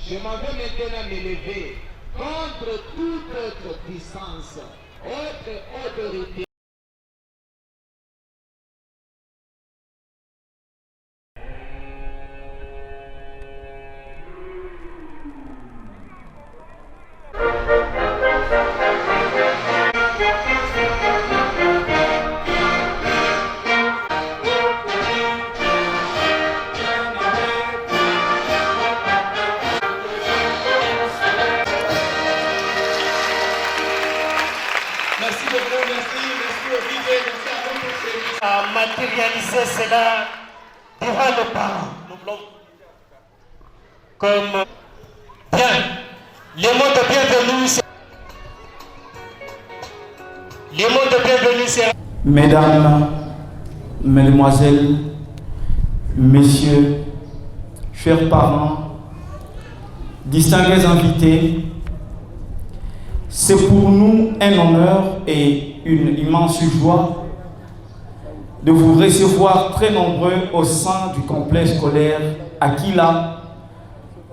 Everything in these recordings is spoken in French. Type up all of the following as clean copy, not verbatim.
Je m'en vais maintenant m'élever contre toute autre puissance, autre autorité. À matérialiser cela devant le parent. Nous voulons comme bien les mots de bienvenue. Les mots de bienvenue, c'est Mesdames, Mesdemoiselles, Messieurs, chers parents, distingués invités, c'est pour nous un honneur et une immense joie de vous recevoir très nombreux au sein du complexe scolaire Aquila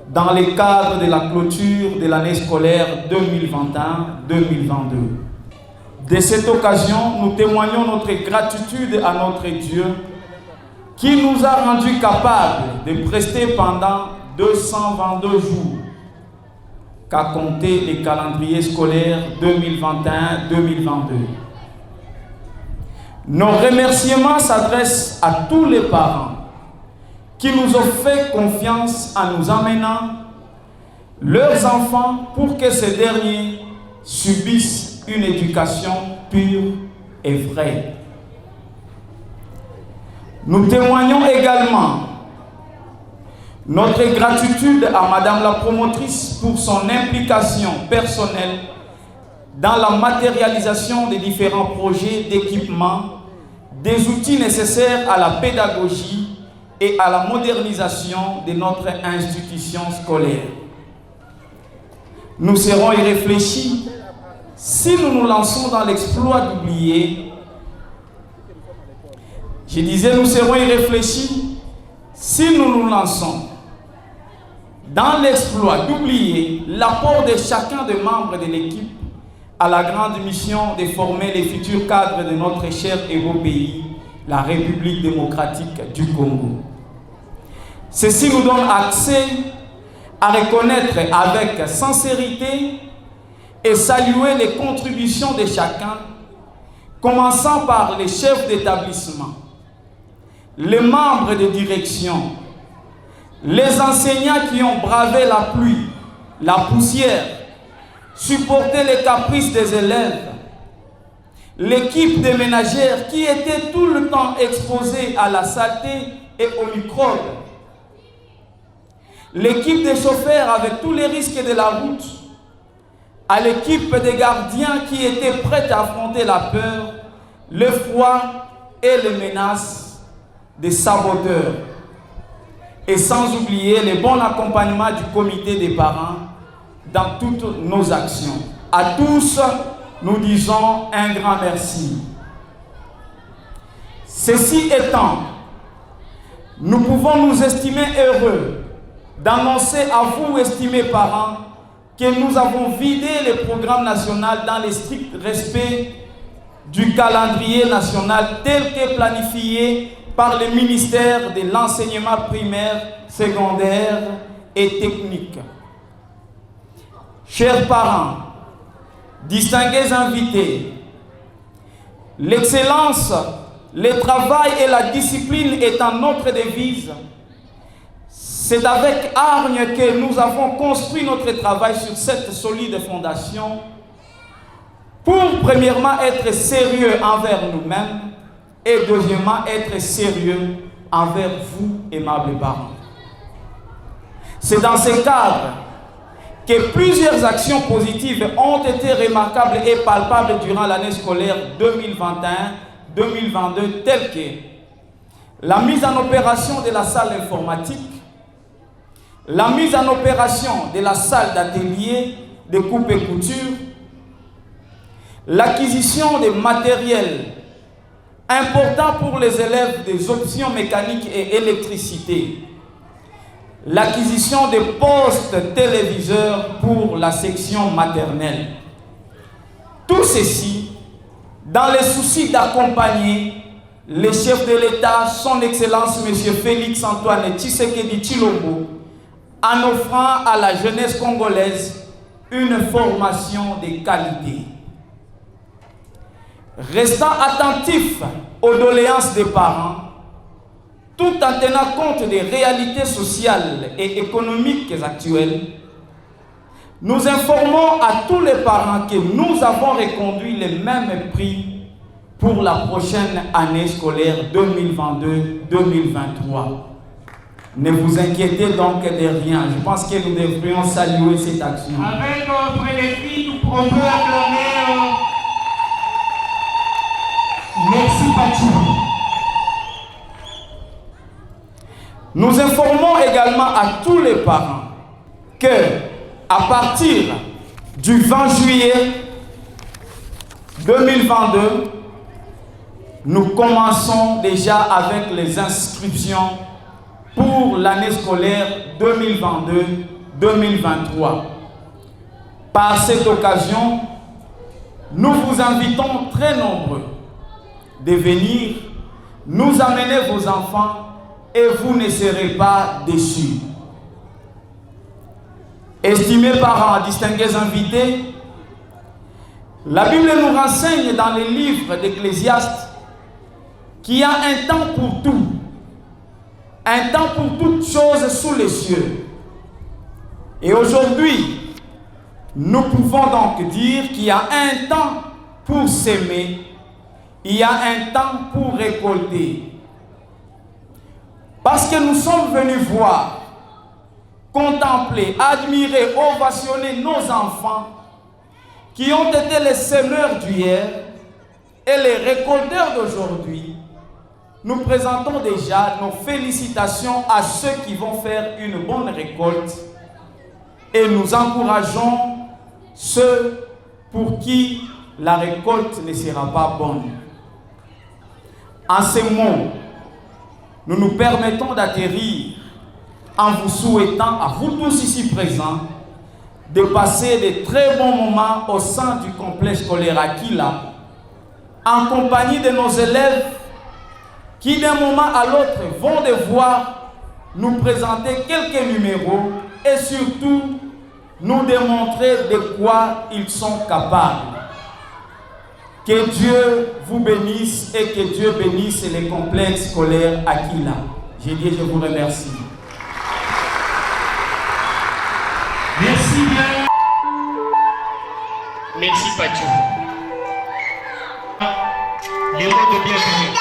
dans le cadre de la clôture de l'année scolaire 2021-2022. De cette occasion, nous témoignons notre gratitude à notre Dieu qui nous a rendus capables de prester pendant 222 jours qu'à compter les calendriers scolaires 2021-2022. Nos remerciements s'adressent à tous les parents qui nous ont fait confiance en nous amenant leurs enfants pour que ces derniers subissent une éducation pure et vraie. Nous témoignons également notre gratitude à Madame la promotrice pour son implication personnelle dans la matérialisation des différents projets d'équipement, des outils nécessaires à la pédagogie et à la modernisation de notre institution scolaire. Nous serons irréfléchis si nous nous lançons dans l'exploit d'oublier. Je disais, nous serons irréfléchis si nous nous lançons dans l'exploit d'oublier l'apport de chacun des membres de l'équipe à la grande mission de former les futurs cadres de notre cher et beau pays, la République démocratique du Congo. Ceci nous donne accès à reconnaître avec sincérité et saluer les contributions de chacun, commençant par les chefs d'établissement, les membres de direction, les enseignants qui ont bravé la pluie, la poussière, supporté les caprices des élèves, l'équipe des ménagères qui était tout le temps exposée à la saleté et aux microbes, l'équipe des chauffeurs avec tous les risques de la route, à l'équipe des gardiens qui étaient prêts à affronter la peur, le froid et les menaces des saboteurs. Et sans oublier le bon accompagnement du comité des parents dans toutes nos actions. À tous, nous disons un grand merci. Ceci étant, nous pouvons nous estimer heureux d'annoncer à vous, estimés parents, que nous avons vidé le programme national dans le strict respect du calendrier national tel que planifié par le ministère de l'enseignement primaire, secondaire et technique. Chers parents, distingués invités, l'excellence, le travail et la discipline étant notre devise, c'est avec hargne que nous avons construit notre travail sur cette solide fondation pour premièrement être sérieux envers nous-mêmes et deuxièmement être sérieux envers vous, aimables parents. C'est dans ce cadre que plusieurs actions positives ont été remarquables et palpables durant l'année scolaire 2021-2022, telles que la mise en opération de la salle informatique, la mise en opération de la salle d'atelier de coupe et couture, l'acquisition de matériel important pour les élèves des options mécaniques et électricité, l'acquisition de postes téléviseurs pour la section maternelle. Tout ceci dans le souci d'accompagner le chef de l'État, son Excellence M. Félix Antoine Tshisekedi Tshilombo, en offrant à la jeunesse congolaise une formation de qualité. Restant attentif aux doléances des parents, tout en tenant compte des réalités sociales et économiques actuelles, nous informons à tous les parents que nous avons reconduit les mêmes prix pour la prochaine année scolaire 2022-2023. Ne vous inquiétez donc de rien. Je pense que nous devrions saluer cette action. Avec notre défi, on peut acclamer. Merci Patou. Nous informons également à tous les parents que, à partir du 20 juillet 2022, nous commençons déjà avec les inscriptions pour l'année scolaire 2022-2023. Par cette occasion, nous vous invitons très nombreux de venir nous amener vos enfants et vous ne serez pas déçus. Estimés parents, distingués invités, la Bible nous renseigne dans les livres d'Ecclésiaste qu'il y a un temps pour tout, un temps pour toutes choses sous les cieux. Et aujourd'hui, nous pouvons donc dire qu'il y a un temps pour s'aimer, il y a un temps pour récolter. Parce que nous sommes venus voir, contempler, admirer, ovationner nos enfants qui ont été les semeurs d'hier et les récolteurs d'aujourd'hui. Nous présentons déjà nos félicitations à ceux qui vont faire une bonne récolte et nous encourageons ceux pour qui la récolte ne sera pas bonne. En ces mots, nous nous permettons d'atterrir en vous souhaitant à vous tous ici présents de passer de très bons moments au sein du complexe scolaire Aquila en compagnie de nos élèves qui d'un moment à l'autre vont devoir nous présenter quelques numéros et surtout nous démontrer de quoi ils sont capables. Que Dieu vous bénisse et que Dieu bénisse les complexes scolaires Aquila. J'ai dit, je vous remercie. Merci bien. Merci Patou. Les mots de bienvenue.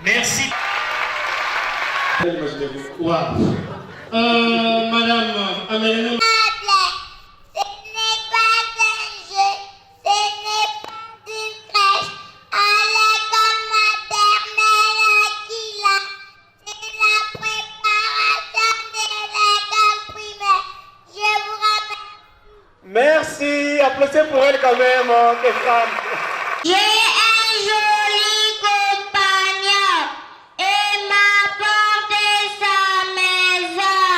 Merci. Wow. Madame Amélie. Merci, applaudissez pour elle quand même, quelle femme. J'ai un joli compagnon et m'apporte sa maison.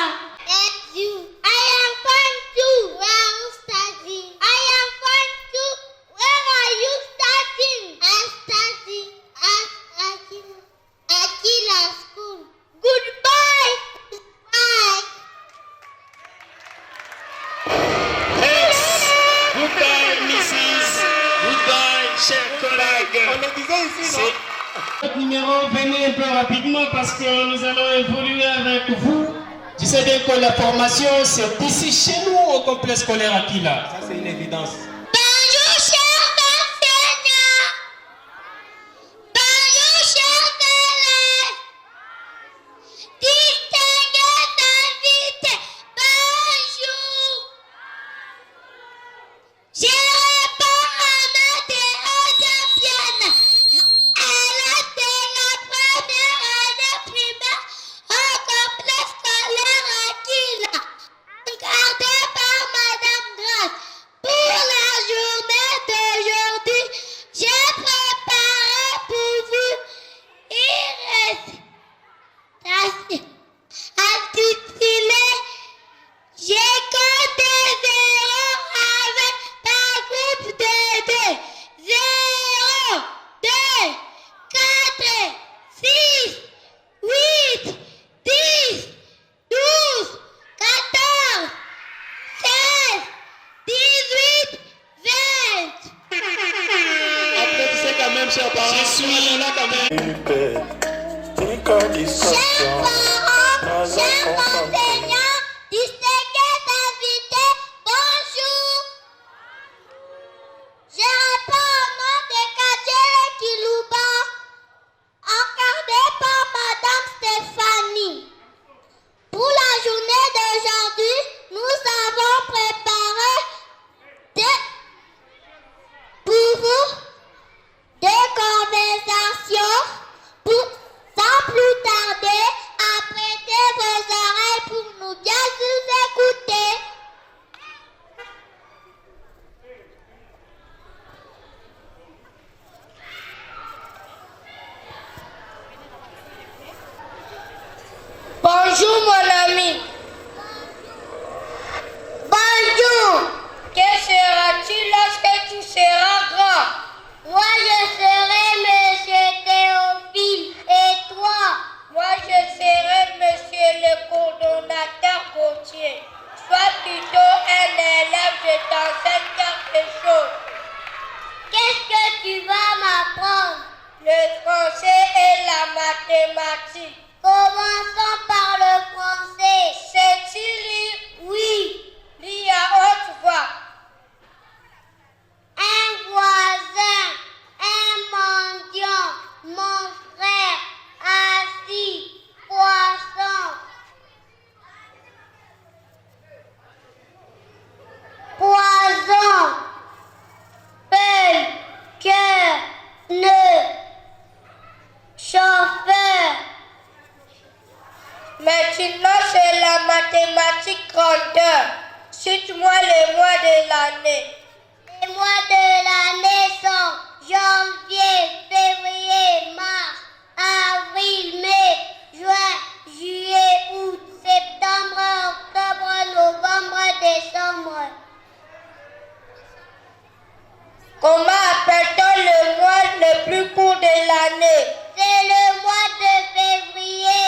And you, I am fun too. Where are you studying? I am fun too. Where are you studying? I'm studying at Aquila School. Goodbye. Bye. Goodbye, Mrs. Goodbye, chers collègues. On le disait ici, non? Votre numéro, venez un peu rapidement parce que nous allons évoluer avec vous. Tu sais bien que la formation, c'est ici chez nous au complexe scolaire Aquila. Ça, c'est une évidence. Bonjour, chers enseignants. Bonjour, chers Chers parents, chers enseignants, distingués invités, bonjour. Je réponds au nom de Kadjele Kilouba, encadré par Madame Stéphanie. Pour la journée d'aujourd'hui, nous avons préparé pour vous des conversations sans plus tarder à prêter vos oreilles pour nous bien nous écouter. Bonjour mon ami. Bonjour. Que seras-tu lorsque tu seras grand? Moi je serai Monsieur Théophile. Et toi? Moi je serai Monsieur le coordonnateur Gauthier. Sois plutôt un élève, je t'enseigne quelque chose. Qu'est-ce que tu vas m'apprendre? Le français et la mathématique. Commençons par le français. Sais-tu lire? Oui. Lis à haute voix. Un voisin, un mendiant, mon frère, assis, poisson. Poison, feuille, cœur, nœud, chauffeur. Maintenant, c'est la mathématique grandeur. Cite-moi les mois de l'année. Les mois de l'année sont janvier, février, mars, avril, mai, juin, juillet, août, septembre, octobre, novembre, décembre. Comment appelle-t-on le mois le plus court de l'année? C'est le mois de février.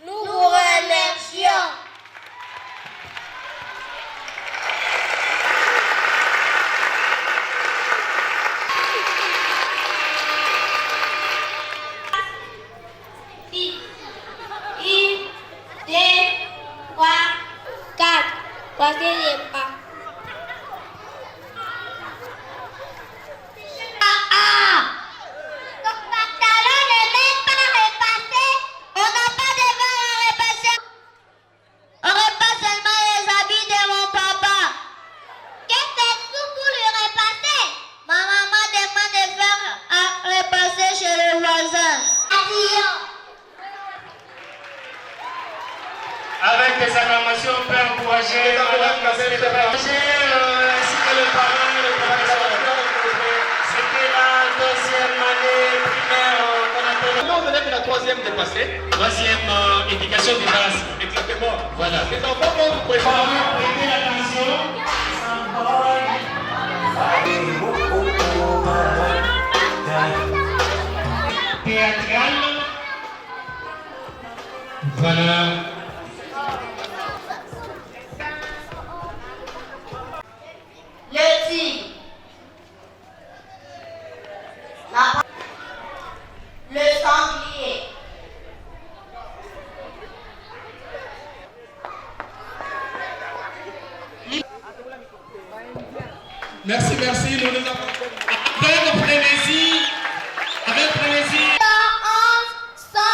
Nous vous remercions. Une, deux, trois, quatre. Voici les pas. Ton pantalon n'est même pas repassé. On n'a pas de verre à repasser. On repasse seulement les habits de mon papa. Qu'est-ce que c'est pour le repasser? Ma maman demande de faire à repasser chez le voisin. Adieu. Avec des acclamations, on peut encourager Madame ainsi que le parrain, le professeur. C'était la deuxième année primaire qu'on appelle. Non, vous êtes la troisième dépassée. Troisième éducation de base. Exactement. Voilà. Les enfants vont vous préparer. Prêtez attention. Théâtrale. Voilà. Le tigre. Le sanglier. Merci, nous les avons. Avec frénésie. 121.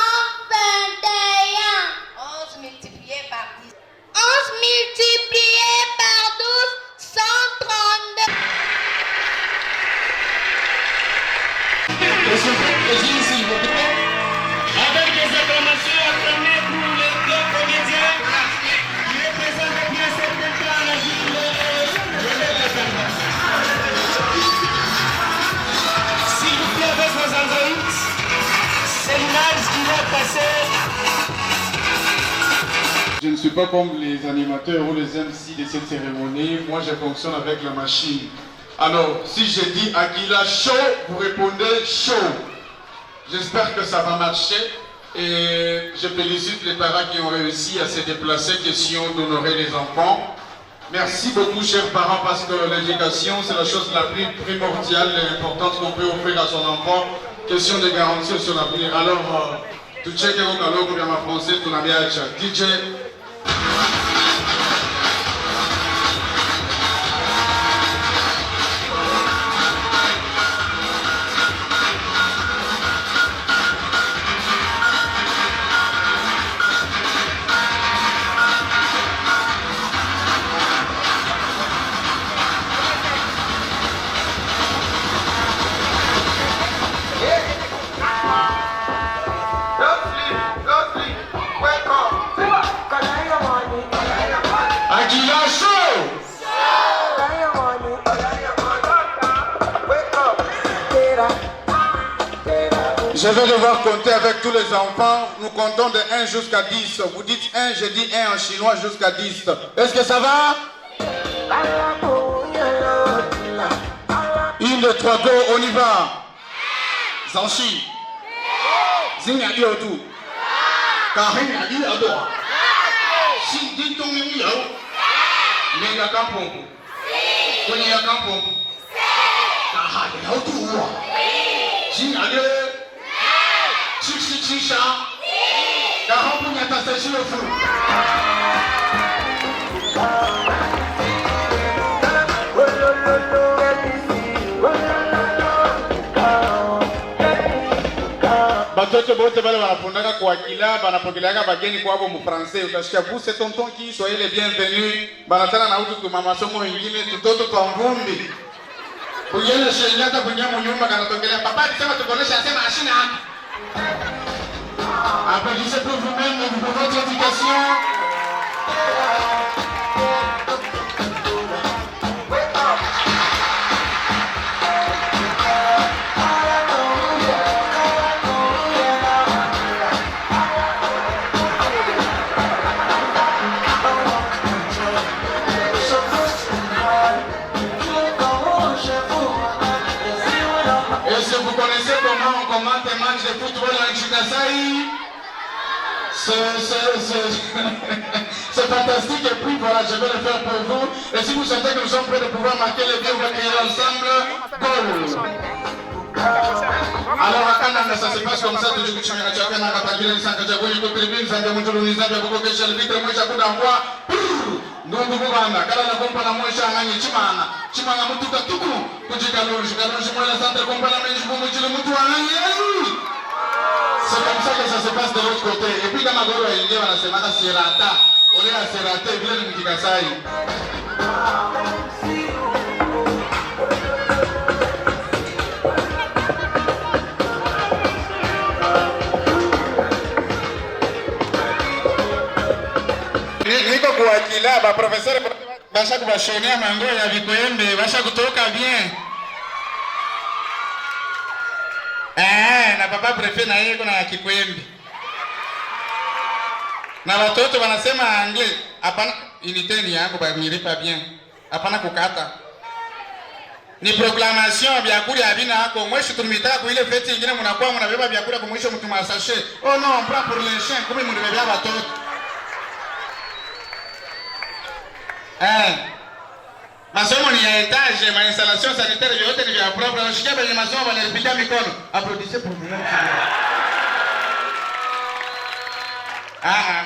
11 multiplié par 10. 11 multiplié par 12, 132. Avec des acclamations acclamées pour les deux comédiens qui représentent bien certains plans à la ville de s'il vous plaît, avec vos androïdes, c'est l'image qui va passer. Je ne suis pas comme les animateurs ou les MC de cette cérémonie. Moi, je fonctionne avec la machine. Alors, si je dis Aguila chaud, vous répondez chaud. J'espère que ça va marcher. Et je félicite les parents qui ont réussi à se déplacer, question d'honorer les enfants. Merci beaucoup, chers parents, parce que l'éducation, c'est la chose la plus primordiale et importante qu'on peut offrir à son enfant. Question de garantir son avenir. Alors, tu checkes au calor, bien ma français, tu n'as bien DJ. Je vais devoir compter avec tous les enfants. Nous comptons de 1 jusqu'à 10. Vous dites 1, je dis 1 en chinois jusqu'à 10. Est-ce que ça va? 1, 2, 3, go, on y va. Zanshi. Zingya Yodu. Kahina Yodu. Sindi Tong Yo. Mega Kampong. Konya Kampong. Kaha Yodu. Zingya Yodu. Chicha, car on peut y attacher le fou. Batoto bote bale wanapondaka kwa kila banapokeleaka bageni kwa hapo mfrancais ukasikia vous c'est tonton qui soyez les bienvenus banatana na utu tuma masomo wengine tutoto twa mvumbi kuyele shenyata kunya munyumba kanatokelea papa alisema tukonesha asema ashina hapa. Applaudissez pour vous-même et pour votre éducation. Est-ce que vous connaissez comment on commente un match de football en Chikasai? C'est fantastique et puis voilà, je vais le faire pour vous. Et si vous sentez que nous sommes prêts de pouvoir marquer les buts, on va crier ensemble goal. Alors à Canada, ça se passe comme ça, toujours que tu as fait un attaqué, sans que tu aies une tribune, sans que tu aies une tribune, beaucoup de choses, le vitre, moi j'ai d'envoi. Donc vous voyez, quand la compagnie moi j'ai gagné, chimana mutuka tuku, kujikalonji, moi la centre compagnie, je vous dis le mutu gagné. C'est comme ça que ça se passe de l'autre côté. Et puis dans ma goro il y a la semana serata. On est à serata, il vient de Mukikasai. Niko kuwakila ba professeur basha kubashonea mango ya vikoembe basha kutoka bien. Na papa prefet na yeye kuna kikwembe. Na watoto wanasema anglais, hapana initeni yangu ba nilipa bien. Hapana kukata. Ni proclamation vyakula havina hako. Mwisho tulimitaka kwa ile fete nyingine mnakuwa mnabeba vyakula kwa mwisho mtu masashe. Oh non, on prend pour les chiens, comme mnabeba watoto. Masomo ni ya etage, ma installation sanitaire yote ni vya propre. Unashikia kwenye masomo wanalipiga mikono. Applaudissez pour vous.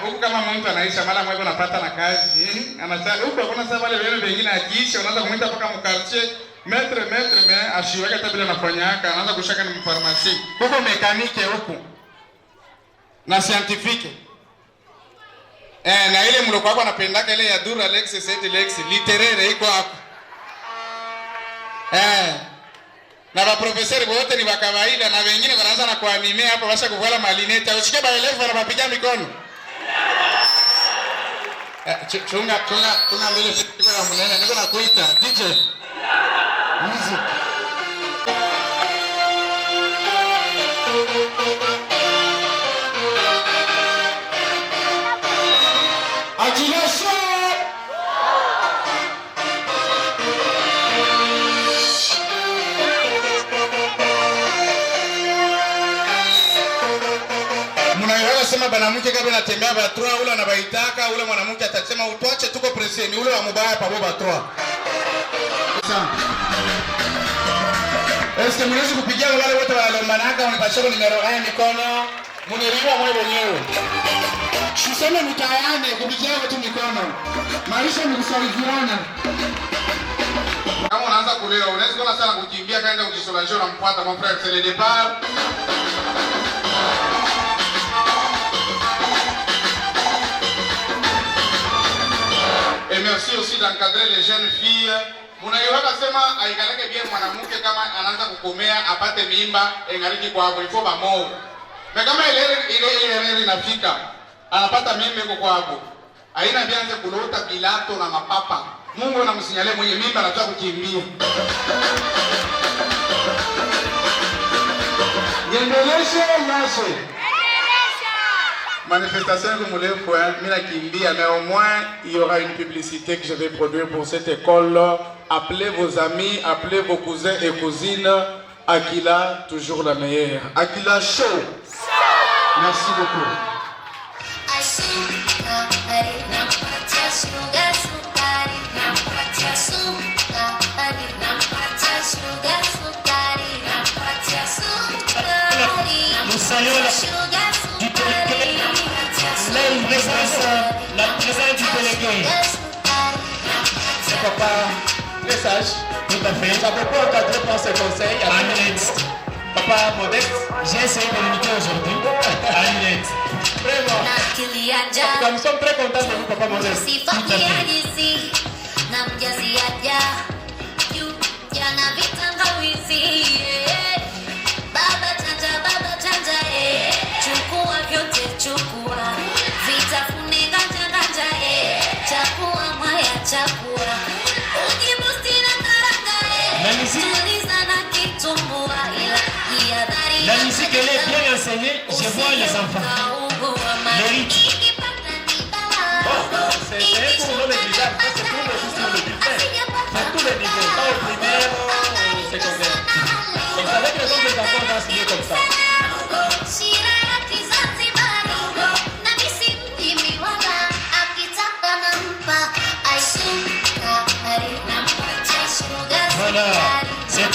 Huku kama mtu anaisha mara mmoja anapata na kazi, anataka huko kuna sababu wale wengine akiisha unaanza kumuita mpaka mkartie, maître mais ashiweka tabila nafanyaka, anaanza kushaka ni mfarmasi. Huko mekanike huko. Na scientifique. Na ile mloko wako anapendaka ile ya Dura Lex Set Lex literaire iko hapo. Na ba professeur wote ni wa kawaida na wengine wanaanza na kuanime hapo basha kuvala malineta. Ushike ba elefu wanapiga mikono. Chunga mbele fika ya mnene niko nakuita DJ. Music. Mnaiona sema banamuke kabla natembea ba 3 ule anabaitaka ule mwanamke atasema utuache tuko pressé ni ule wa mubaya pamoja ba 3. Est-ce que mnaweza kupigia wale wote walombanaka wanipashaka numero 1 mikono? Muniriwa mwe wenyewe. Siseme mtayane kupigia watu mikono. Maisha ni kusaidiana. Kama unaanza kulewa, unaweza kuona sana kukimbia kaenda ukisolaje na mpata mon frère c'est le départ. Et merci aussi d'encadrer les jeunes filles. Munaiwaka sema aikaleke bien mwanamke kama anaanza kukomea apate mimba engaliki kwa hapo ifo bamo. Na kama ile inafika anapata mimba iko kwa hapo. Haina bianze kulota Pilato na mapapa. Mungu anamsinyalia mwenye mimba anataka kukimbia. Yendeleshe yashe. Manifestation que vous voulez faire, mais au moins il y aura une publicité que je vais produire pour cette école. Appelez vos amis, appelez vos cousins et cousines. Akila, toujours la meilleure. Akila Show. Merci beaucoup. Nous saluons la présence du délégué. C'est papa, très sage. Tout à fait. Ça peut pas encadrer pour ses conseils. Annette. Papa modeste. J'ai essayé de l'imiter aujourd'hui. Annette. Vraiment. Nous sommes très contents de vous, papa modeste. Tout à fait. La musique elle est bien enseignée, je vois les enfants. Mérite. C'est pour nous les bizarres, c'est pour nous aussi le bulletin. C'est tous les niveaux, pas au primaire, au secondaire. Donc avec les autres enfants, on va signer comme ça. Voilà, c'est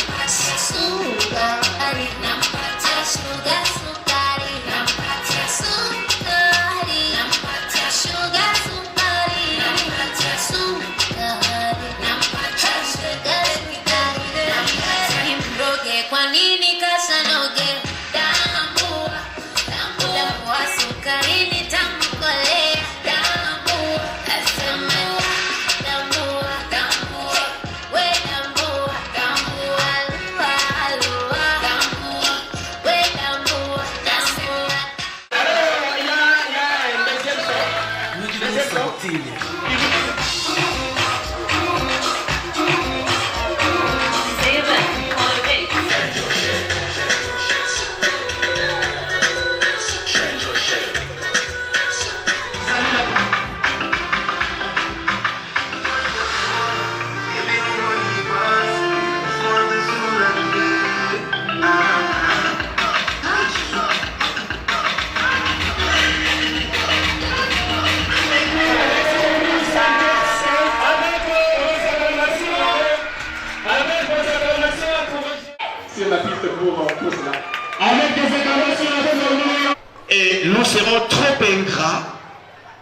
Et nous serons trop ingrats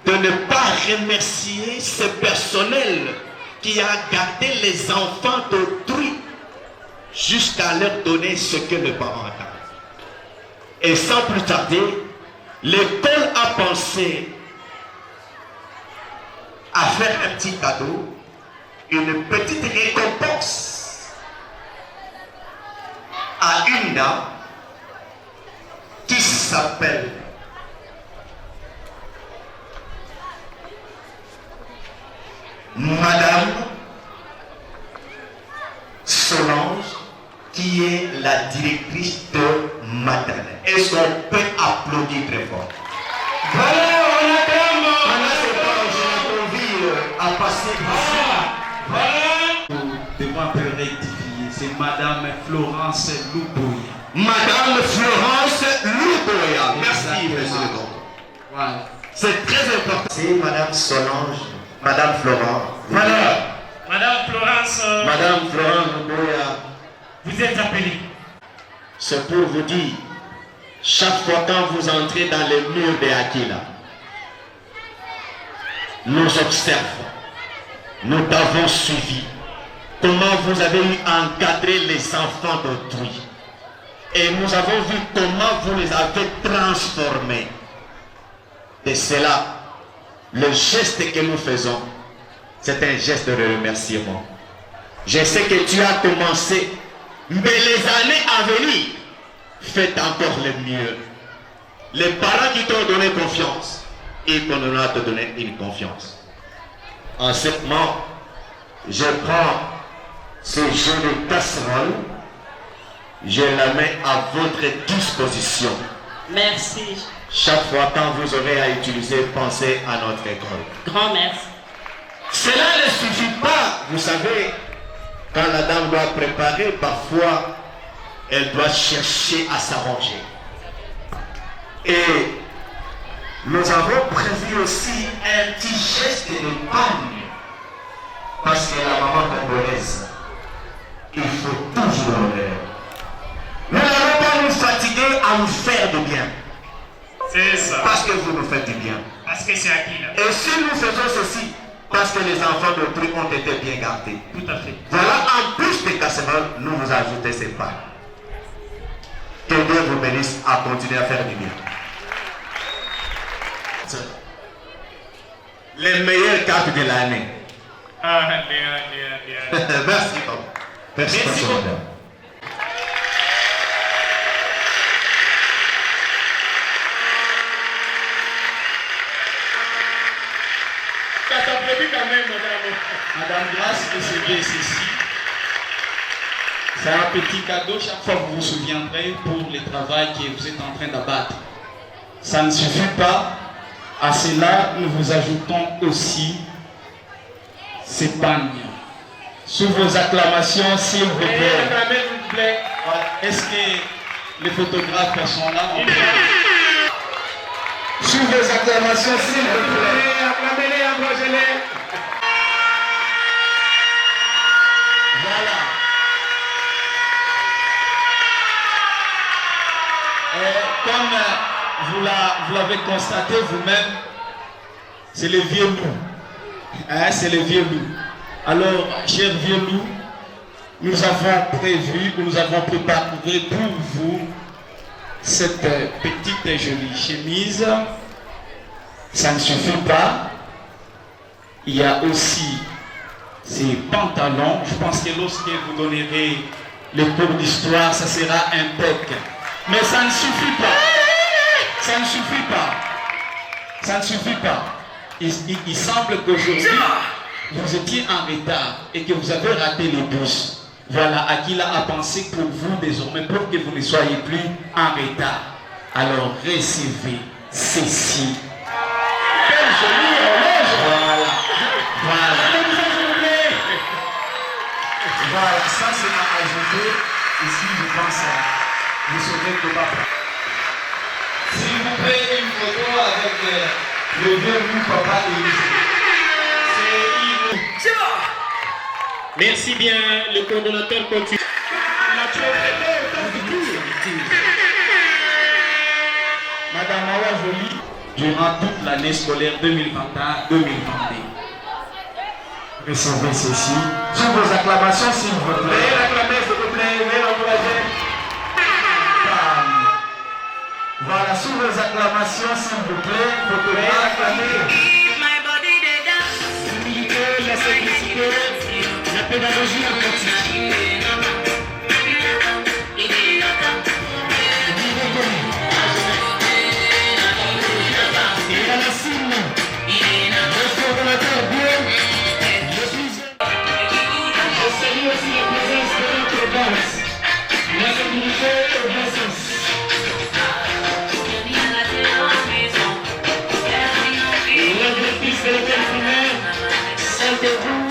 de ne pas remercier ce personnel qui a gardé les enfants d'autrui jusqu'à leur donner ce que le parent attend. Et sans plus tarder, l'école a pensé à faire un petit cadeau, une petite récompense à une dame qui s'appelle Madame Solange, qui est la directrice de maternelle. Est-ce qu'on peut applaudir très fort? Voilà, on acclame. Maintenant, c'est pas j'ai envie à passer Nous devons un peu rectifier. C'est Madame Florence Louboya. Madame Florence Louboya. Merci. vivre sur le compte. Voilà. C'est très important. C'est Madame Solange, Madame Florence. Voilà. Madame Florence, Madame Florence Mboya, vous êtes appelée. c'est pour vous dire, chaque fois quand vous entrez dans les murs de Aquila, nous observons, nous t'avons suivi, comment vous avez eu à encadrer les enfants d'autrui. Et nous avons vu comment vous les avez transformés. Et c'est là, le geste que nous faisons, c'est un geste de remerciement. Je sais que tu as commencé, mais les années à venir, faites encore le mieux. Les parents qui t'ont donné confiance, ils continueront à te donner une confiance. En ce moment, je prends ce jeu de casserole, je la mets à votre disposition. Merci. Chaque fois quand vous aurez à utiliser, pensez à notre école. Grand merci. Cela ne suffit pas. Vous savez, quand la dame doit préparer, parfois, elle doit chercher à s'arranger. Et nous avons prévu aussi un petit geste d'épargne. Parce que la maman congolaise, il faut toujours l'honneur. Nous n'allons pas nous fatiguer à nous faire du bien. C'est ça. Parce que vous nous faites du bien. Parce que c'est Aquila. Et si nous faisons ceci, parce que les enfants d'autrui ont été bien gardés. Tout à fait. Voilà, en plus des casseroles, nous vous ajoutons ces pains. Que Dieu vous bénisse à continuer à faire du bien. Les meilleures cartes de l'année. Ah, bien. Merci. Merci beaucoup. Madame Grâce, recevez ceci. C'est un petit cadeau chaque fois que vous vous souviendrez pour le travail que vous êtes en train d'abattre. Ça ne suffit pas. À cela, nous vous ajoutons aussi ces pagnes. Sous vos acclamations, s'il vous plaît. Est-ce que les photographes sont là? Sous vos acclamations, s'il vous plaît. Acclamez-les, encouragez-les. Voilà. Comme vous l'avez constaté vous-même, c'est le vieux loup. Hein, c'est le vieux loup. Alors, cher vieux loup, nous avons prévu, nous avons préparé pour vous cette petite jolie chemise. Ça ne suffit pas. Il y a aussi ces pantalons. Je pense que lorsque vous donnerez le cours d'histoire, ça sera impec. Mais ça ne suffit pas. Ça ne suffit pas. Ça ne suffit pas. Il semble qu'aujourd'hui, vous étiez en retard et que vous avez raté le bus. Voilà, Aquila a pensé pour vous désormais, pour que vous ne soyez plus en retard. Alors recevez ceci. Quelle jolie horloge. Voilà. Voilà. Voilà, ça c'est à ajouter. Ici, je pense à vous sauver de papa. S'il vous plaît, une photo avec le vieux loup papa et c'est Yves. Merci bien, le coordonnateur continue. Madame Awa Jolie, durant toute l'année scolaire 2021-2022. Recevez ceci. Sous vos acclamations, s'il vous plaît. Veuillez l'acclamer, s'il vous plaît. Veuillez l'encourager. Voilà, sous vos acclamations, s'il vous plaît. Veuillez l'acclamer. L'humilité, la simplicité, la pédagogie en pratique. Et la racine, le coordonnateur bien. Je salue aussi la présence de notre base, la sécurité et la présence. La directrice de l'école primaire, celle de vous,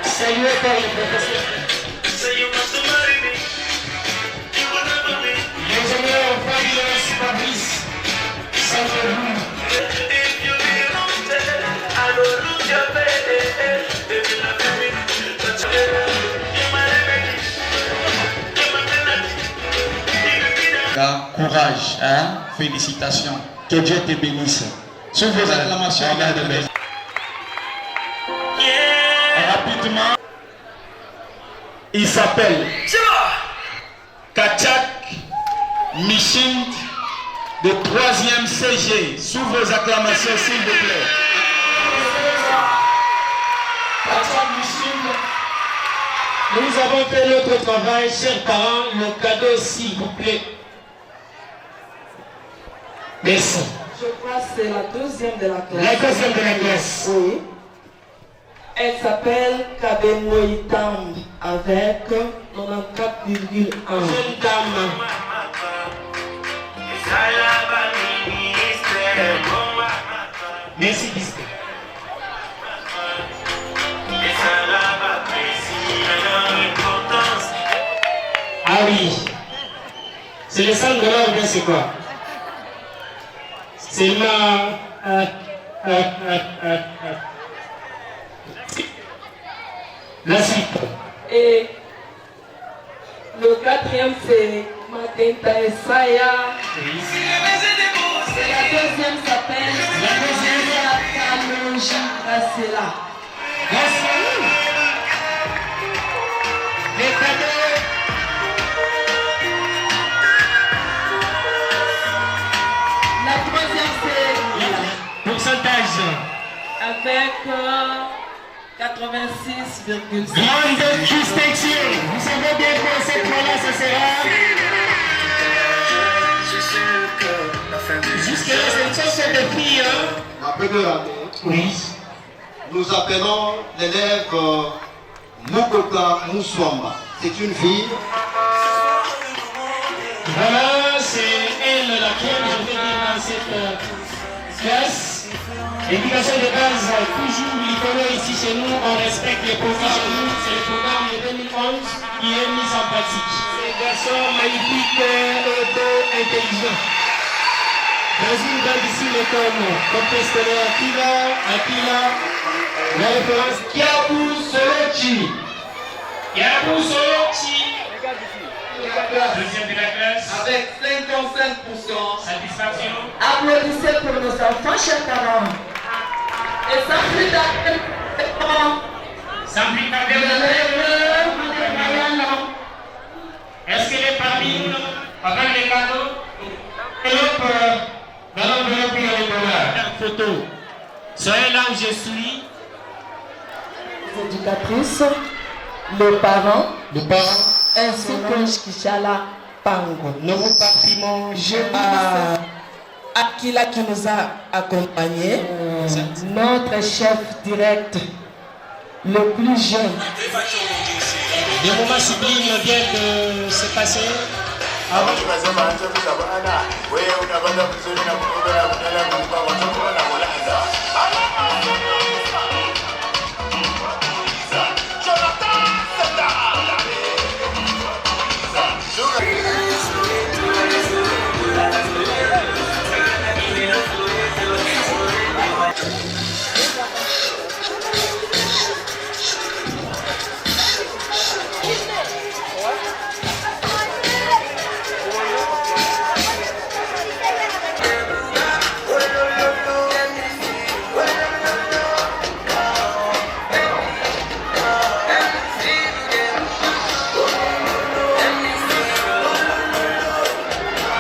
saluée par le professeur. L'ingénieur Fabius Fabrice, courage. Hein? Félicitations. Que Dieu te bénisse. Sous vos acclamations, rapidement. Il s'appelle Kachak Michind de 3e CG. Sous vos acclamations, s'il vous plaît. Kachak Michind, nous avons fait notre travail, chers parents. Le cadeau, s'il vous plaît. Merci. Je crois que c'est la 2e de la classe. La 2e de la classe. Oui. Elle s'appelle Kabemoitam avec 94,1. Jeune dame. Merci, Disque. Ah oui. C'est le sang de l'or, bien c'est quoi? C'est ma... La suite. Et le 4e c'est Matenta Esaya. Oui. Et la 2e s'appelle Kalonji Gracela. Merci. Les cadeaux. La 3e c'est Pourcentage. avec 86,5. Grande distinction. Vous savez bien que cette fois-là, ça sera... Jusque-là, c'est une chose de filles, hein? La première année, Oui. nous appelons l'élève Mukota Mouswamba. C'est une fille. Voilà, c'est elle laquelle je vais dire dans cette classe. L'éducation de base, toujours l'ICOLO ici chez nous, on respecte les profs chez nous. C'est le programme de 2011 qui est mis en pratique. Ces garçons magnifiques et beaux, intelligents. Dans une grande discipline comme scolaire Akila, la référence Kiabu Solochi. Kiabu Solochi. Deuxième de la classe. Avec 55%. Satisfaction. Applaudissez pour nos enfants, chers parents. Et sans plus d'appel, Sans plus tarder, est-ce qu'elle est parmi nous avec les cadeaux? Dans l'enveloppe, il y a les dollars. Photo. Soyez là où je suis. les éducatrices, le parent, ainsi que Kishala Pango. Nous vous partimons À Akila qui nous a accompagnés, notre chef direct, le plus jeune. Des moments sublimes viennent de se passer. Avant